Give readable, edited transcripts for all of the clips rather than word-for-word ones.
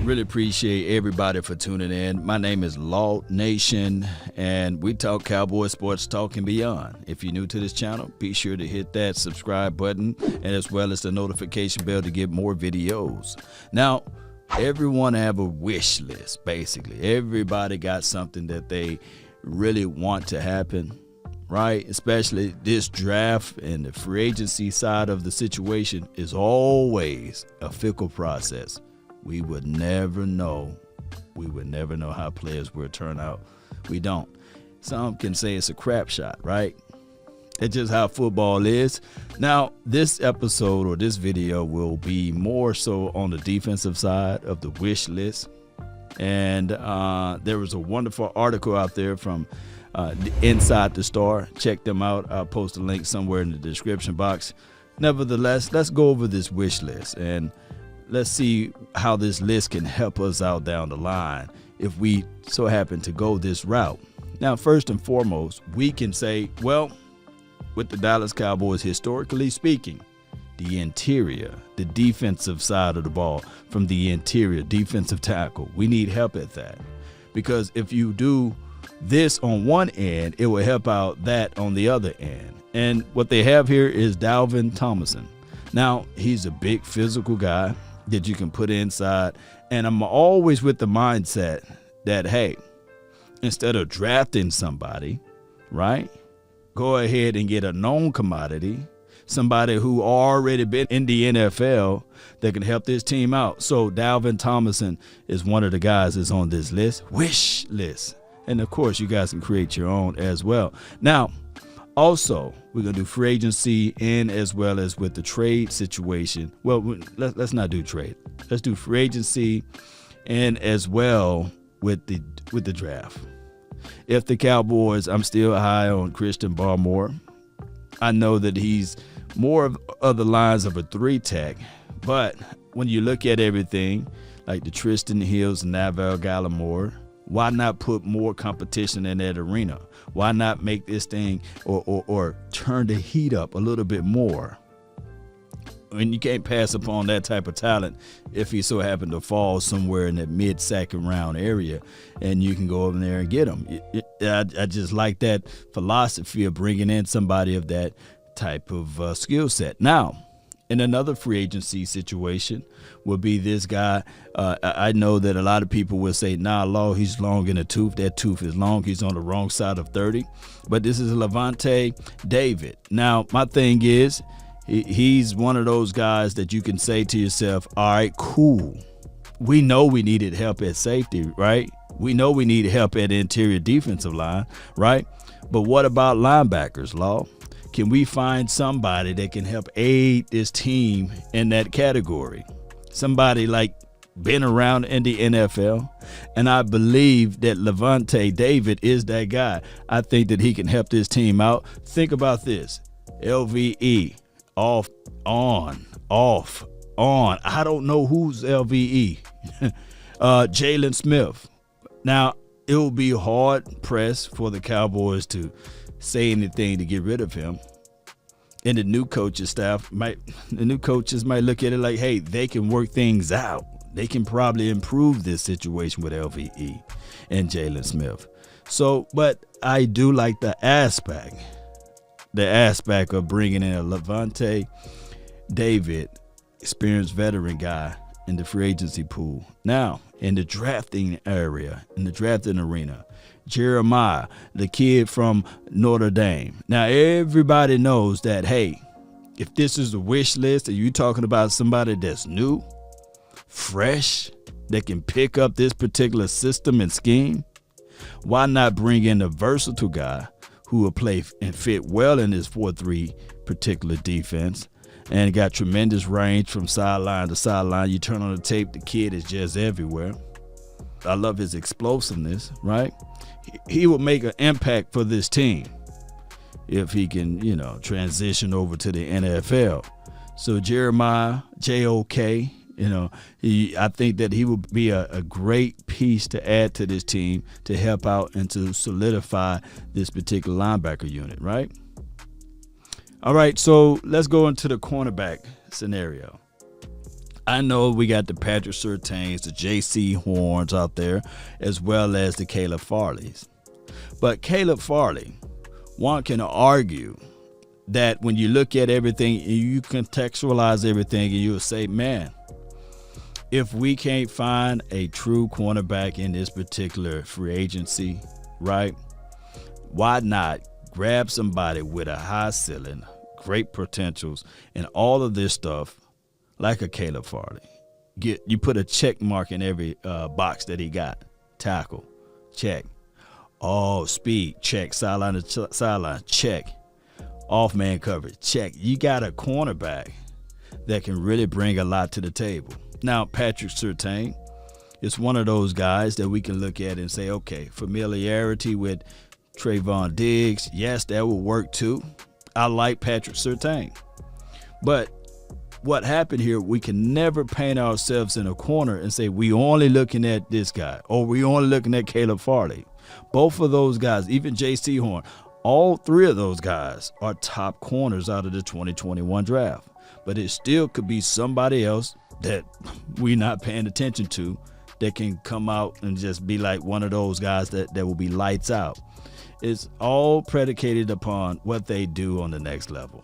Really appreciate everybody for tuning in. My name is Law Nation, and we talk Cowboy sports talk and beyond. If you're new to this channel, be sure to hit that subscribe button and as well as the notification bell to get more videos. Now, everyone have a wish list, basically. Everybody got something that they really want to happen, right? Especially this draft and the free agency side of the situation is always a fickle process. We would never know. We would never know how players will turn out. We don't. Some can say it's a crap shot, right? It's just how football is. Now, this episode or this video will be more so on the defensive side of the wish list. And there was a wonderful article out there from Inside the Star. Check them out. I'll post a link somewhere in the description box. Nevertheless, let's go over this wish list and let's see how this list can help us out down the line if we so happen to go this route. Now, first and foremost, we can say, well, with the Dallas Cowboys, historically speaking, the interior, the defensive side of the ball from the interior, defensive tackle, we need help at that. Because if you do this on one end, it will help out that on the other end. And what they have here is Dalvin Tomlinson. Now, he's a big physical guy that you can put inside. And I'm always with the mindset that, hey, instead of drafting somebody, right, go ahead and get a known commodity, somebody who already been in the NFL that can help this team out. So Dalvin Tomlinson is one of the guys that's on this list, wish list. And of course, you guys can create your own as well. Now, also, we're going to do free agency and as well as with the trade situation. Well, let's not do trade. Let's do free agency and as well with the draft. If the Cowboys, I'm still high on Christian Barmore. I know that he's more of the lines of a 3-tech, but when you look at everything like the Tristan Hills and Neville Gallimore, why not put more competition in that arena? Why not make this thing or turn the heat up a little bit more? I mean, you can't pass upon that type of talent if he so happened to fall somewhere in that mid-second round area, and you can go over there and get him. I just like that philosophy of bringing in somebody of that type of skill set. Now, in another free agency situation will be this guy. I know that a lot of people will say, nah, Law, he's long in the tooth. That tooth is long. He's on the wrong side of 30. But this is Lavonte David. Now, my thing is, he's one of those guys that you can say to yourself, all right, cool. We know we needed help at safety, right? We know we need help at interior defensive line, right? But what about linebackers, Law? Can we find somebody that can help aid this team in that category? Somebody like been around in the NFL, and I believe that Lavonte David is that guy. I think that he can help this team out. Think about this. LVE, off, on, off, on. I don't know who's LVE. Jalen Smith. Now, it will be hard pressed for the Cowboys to say anything to get rid of him. And the new coaches might look at it like, hey, they can work things out. They can probably improve this situation with LVE and Jalen Smith. So, but I do like the aspect of bringing in a Lavonte David, experienced veteran guy in the free agency pool. Now, in the drafting area, in the drafting arena, Jeremiah, the kid from Notre Dame. Now, everybody knows that, hey, if this is a wish list and you're talking about somebody that's new, fresh, that can pick up this particular system and scheme, why not bring in a versatile guy who will play and fit well in this 4-3 particular defense and got tremendous range from sideline to sideline. You turn on the tape, the kid is just everywhere. I love his explosiveness, right? He will make an impact for this team if he can, transition over to the NFL. So Jeremiah, JOK, I think that he will be a great piece to add to this team to help out and to solidify this particular linebacker unit, right? All right, so let's go into the cornerback scenario. I know we got the Patrick Surtains, the J.C. Horns out there, as well as the Caleb Farleys. But Caleb Farley, one can argue that when you look at everything, you contextualize everything, and you'll say, man, if we can't find a true cornerback in this particular free agency, right, why not grab somebody with a high ceiling, great potentials, and all of this stuff, like a Caleb Farley. You put a check mark in every box that he got. Tackle, check. Oh, speed, check. Sideline to sideline, check. Off man coverage, check. You got a cornerback that can really bring a lot to the table. Now, Patrick Surtain is one of those guys that we can look at and say, okay, familiarity with Trayvon Diggs, yes, that will work too. I like Patrick Surtain. But what happened here, we can never paint ourselves in a corner and say we only looking at this guy or we only looking at Caleb Farley. Both of those guys, even J.C. Horn, all three of those guys are top corners out of the 2021 draft. But it still could be somebody else that we're not paying attention to that can come out and just be like one of those guys that will be lights out. It's all predicated upon what they do on the next level.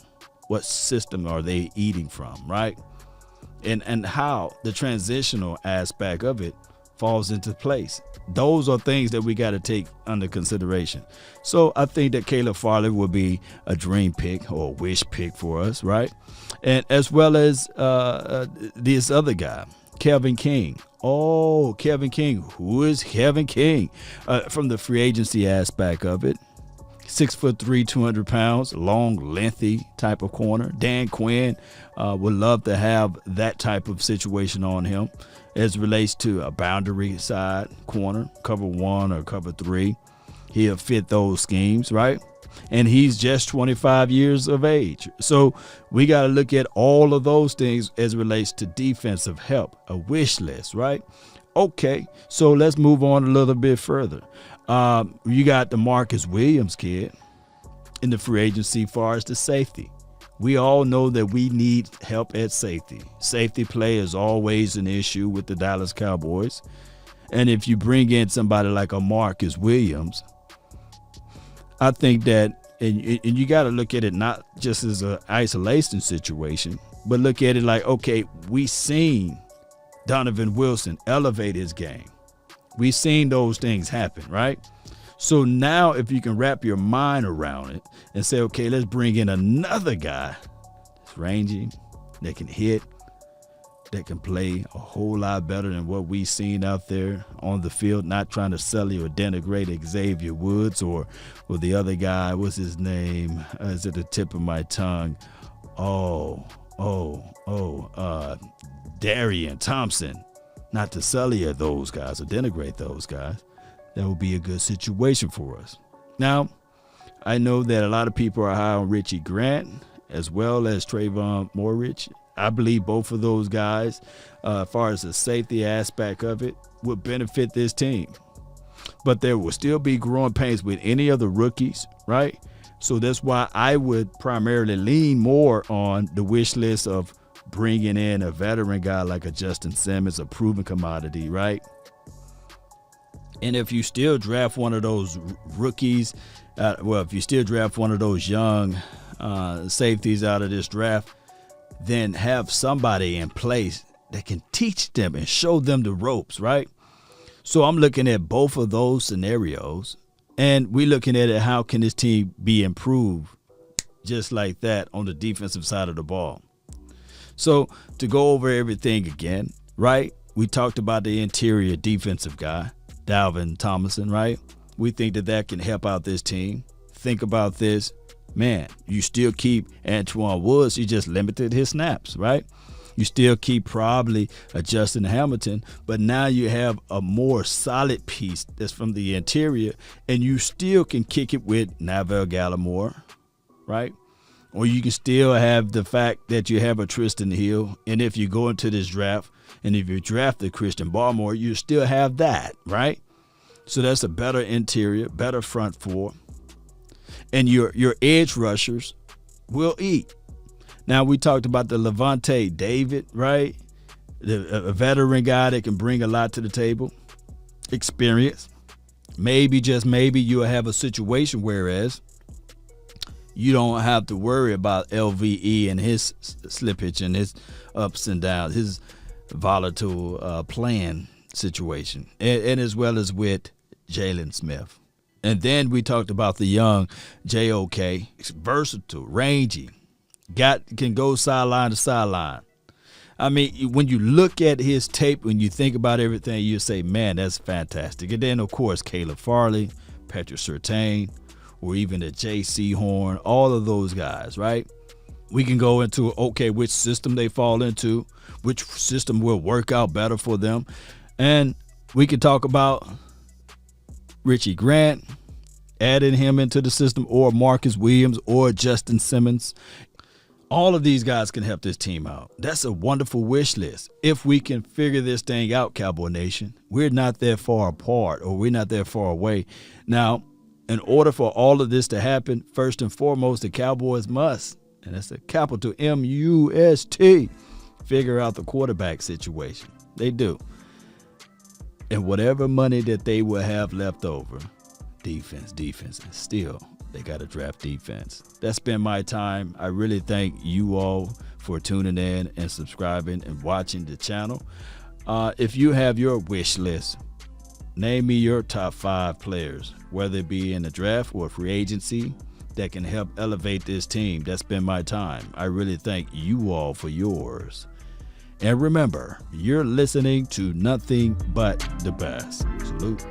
What system are they eating from, right? And how the transitional aspect of it falls into place. Those are things that we got to take under consideration. So I think that Caleb Farley will be a dream pick or a wish pick for us, right? And as well as this other guy, Kevin King. Oh, Kevin King. Who is Kevin King? From the free agency aspect of it. 6'3", 200 pounds, long, lengthy type of corner. Dan Quinn would love to have that type of situation on him as it relates to a boundary side corner, cover 1 or cover 3. He'll fit those schemes, right? And he's just 25 years of age. So we got to look at all of those things as it relates to defensive help, a wish list, right? Okay, so let's move on a little bit further. You got the Marcus Williams kid in the free agency far as the safety. We all know that we need help at safety. Safety play is always an issue with the Dallas Cowboys. And if you bring in somebody like a Marcus Williams, I think that, and you got to look at it not just as an isolation situation, but look at it like, okay, we seen Donovan Wilson elevate his game. We've seen those things happen, right? So now if you can wrap your mind around it and say, okay, let's bring in another guy that's rangy, that can hit, that can play a whole lot better than what we've seen out there on the field, not trying to sell you or denigrate Xavier Woods or the other guy, what's his name? Is at the tip of my tongue? Darian Thompson. Not to sell you those guys or denigrate those guys. That would be a good situation for us. Now, I know that a lot of people are high on Richie Grant as well as Trayvon Morridge. I believe both of those guys, as far as the safety aspect of it, would benefit this team. But there will still be growing pains with any of the rookies, right? So that's why I would primarily lean more on the wish list of bringing in a veteran guy like a Justin Simmons, a proven commodity, right? And if you still draft one of those rookies, if you still draft one of those young safeties out of this draft, then have somebody in place that can teach them and show them the ropes, right? So I'm looking at both of those scenarios, and we're looking at it, how can this team be improved just like that on the defensive side of the ball? So to go over everything again, right? We talked about the interior defensive guy, Dalvin Tomlinson, right? We think that can help out this team. Think about this. Man, you still keep Antoine Woods. You just limited his snaps, right? You still keep probably a Justin Hamilton, but now you have a more solid piece that's from the interior, and you still can kick it with Neville Gallimore, right? Or you can still have the fact that you have a Tristan Hill. And if you go into this draft, and if you draft the Christian Barmore, you still have that, right? So that's a better interior, better front four. And your edge rushers will eat. Now, we talked about the Levante David, right? A veteran guy that can bring a lot to the table, experience. Maybe, just maybe, you'll have a situation whereas you don't have to worry about LVE and his slippage and his ups and downs, his volatile playing situation, and as well as with Jalen Smith. And then we talked about the young JOK. It's versatile, rangy, can go sideline to sideline. I mean, when you look at his tape, when you think about everything, you say, man, that's fantastic. And then, of course, Caleb Farley, Patrick Surtain, or even the J.C. Horn, all of those guys, right? We can go into, okay, which system they fall into, which system will work out better for them. And we can talk about Richie Grant, adding him into the system, or Marcus Williams, or Justin Simmons. All of these guys can help this team out. That's a wonderful wish list. If we can figure this thing out, Cowboy Nation, we're not that far apart, or we're not that far away. Now, in order for all of this to happen, first and foremost, the Cowboys must, and that's a capital M-U-S-T, figure out the quarterback situation. They do. And whatever money that they will have left over, defense, and still, they got to draft defense. That's been my time. I really thank you all for tuning in and subscribing and watching the channel. If you have your wish list, name me your top 5 players, whether it be in the draft or free agency, that can help elevate this team. That's been my time. I really thank you all for yours. And remember, you're listening to nothing but the best. Salute.